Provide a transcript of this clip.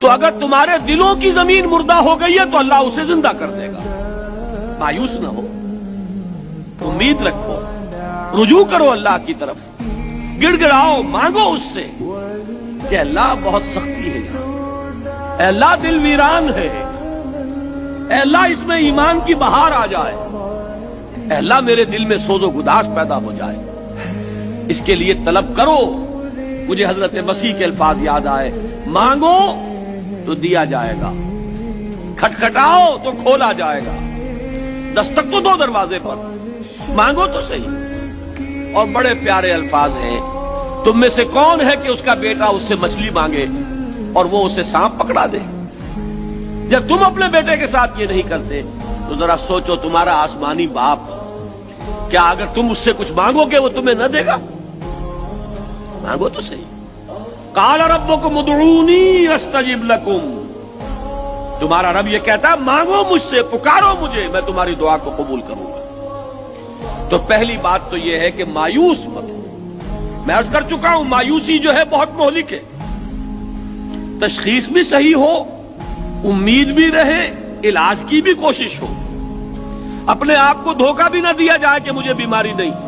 تو اگر تمہارے دلوں کی زمین مردہ ہو گئی ہے تو اللہ اسے زندہ کر دے گا. مایوس نہ ہو، امید رکھو، رجوع کرو اللہ کی طرف، گڑ گڑاؤ، مانگو اس سے کہ اللہ بہت سختی ہے یہاں، اے اللہ دل ویران ہے، اے اللہ اس میں ایمان کی بہار آ جائے، اے اللہ میرے دل میں سوز و گداس پیدا ہو جائے. اس کے لیے طلب کرو. مجھے حضرت مسیح کے الفاظ یاد آئے، مانگو تو دیا جائے گا، کھٹکھٹاؤ تو کھولا جائے گا، دستک تو دو دروازے پر، مانگو تو صحیح. اور بڑے پیارے الفاظ ہیں، تم میں سے کون ہے کہ اس کا بیٹا اس سے مچھلی مانگے اور وہ اسے سانپ پکڑا دے؟ جب تم اپنے بیٹے کے ساتھ یہ نہیں کرتے تو ذرا سوچو تمہارا آسمانی باپ کیا اگر تم اس سے کچھ مانگو گے وہ تمہیں نہ دے گا؟ مانگو تو صحیح. قال ربکم ادعونی استجب لکم، تمہارا رب یہ کہتا ہے مانگو مجھ سے، پکارو مجھے، میں تمہاری دعا کو قبول کروں گا. تو پہلی بات تو یہ ہے کہ مایوس مت ہو. میں عرض کر چکا ہوں مایوسی جو ہے بہت مہلک ہے. تشخیص بھی صحیح ہو، امید بھی رہے، علاج کی بھی کوشش ہو، اپنے آپ کو دھوکہ بھی نہ دیا جائے کہ مجھے بیماری نہیں.